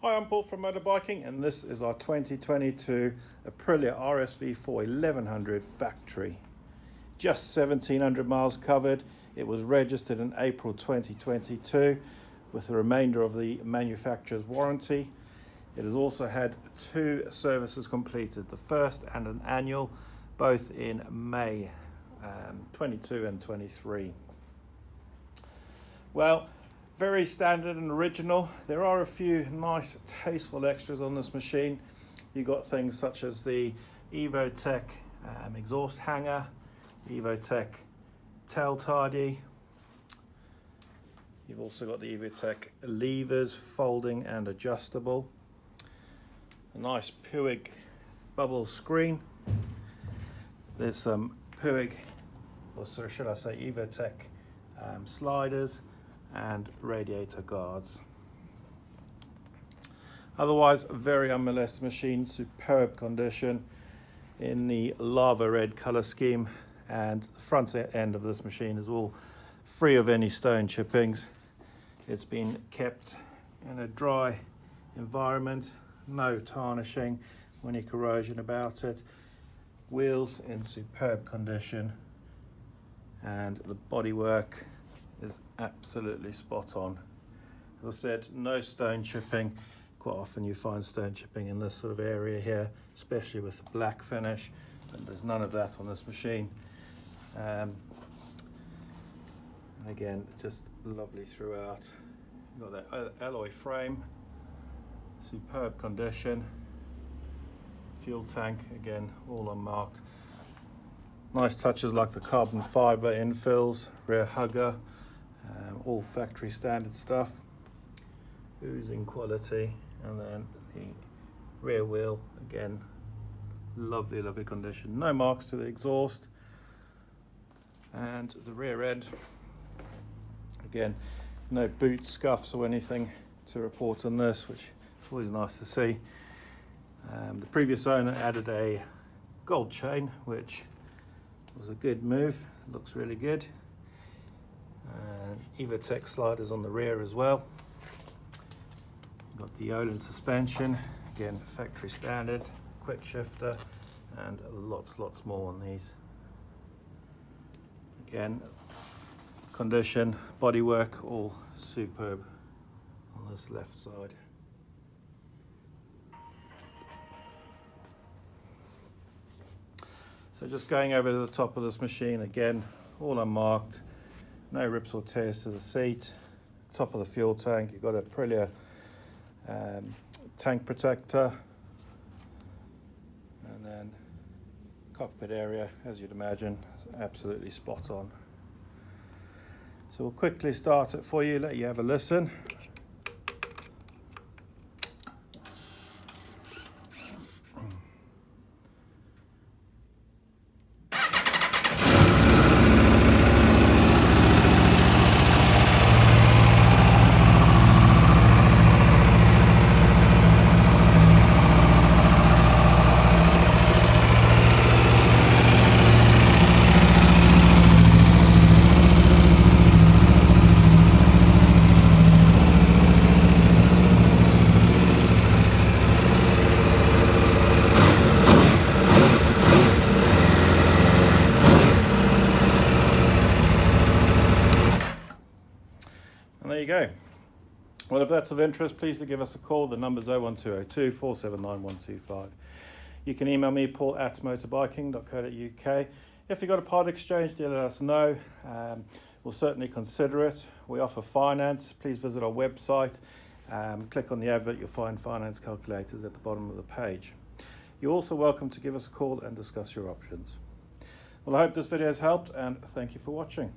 Hi, I'm Paul from Motorbiking, and this is our 2022 Aprilia RSV4 1100 factory. Just 1700 miles covered. It was registered in April 2022 with the remainder of the manufacturer's warranty. It has also had 2 services completed, the first and an annual, both in May 22 and 23. Well, very standard and original. There are a few nice tasteful extras on this machine. You've got things such as the EvoTech exhaust hanger, EvoTech tail tidy. You've also got the EvoTech levers, folding and adjustable. A nice Puig bubble screen. There's some Puig, or should I say EvoTech sliders and radiator guards. Otherwise, a very unmolested machine, superb condition in the lava red color scheme, and the front end of this machine is all free of any stone chippings. It's been kept in a dry environment, no tarnishing, any corrosion about it. Wheels in superb condition, and the bodywork is absolutely spot on. As I said, no stone chipping. Quite often you find stone chipping in this sort of area here, especially with the black finish, and there's none of that on this machine. Again, just lovely throughout. You've got that alloy frame, superb condition. Fuel tank, again, all unmarked. Nice touches like the carbon fiber infills, rear hugger, all factory standard stuff, oozing quality. And then the rear wheel, again, lovely condition, no marks to the exhaust. And the rear end, again, no boot scuffs or anything to report on this, which is always nice to see. The previous owner added a gold chain, which was a good move, looks really good. EvoTech sliders on the rear as well. Got the Olin suspension, again factory standard, quick shifter, and lots more on these. Again, condition, bodywork, all superb on this left side. So just going over to the top of this machine, again, all unmarked, no rips or tears to the seat. Top of the fuel tank, you've got a Aprilia tank protector, and then cockpit area, as you'd imagine, absolutely spot on. So we'll quickly start it for you, let you have a listen. And there you go. Well, if that's of interest, please do give us a call. The number's 01202 479 125. You can email me, paul@motorbiking.co.uk. If you've got a part exchange, do let us know. We'll certainly consider it. We offer finance. Please visit our website. Click on the advert, you'll find finance calculators at the bottom of the page. You're also welcome to give us a call and discuss your options. Well, I hope this video has helped, and thank you for watching.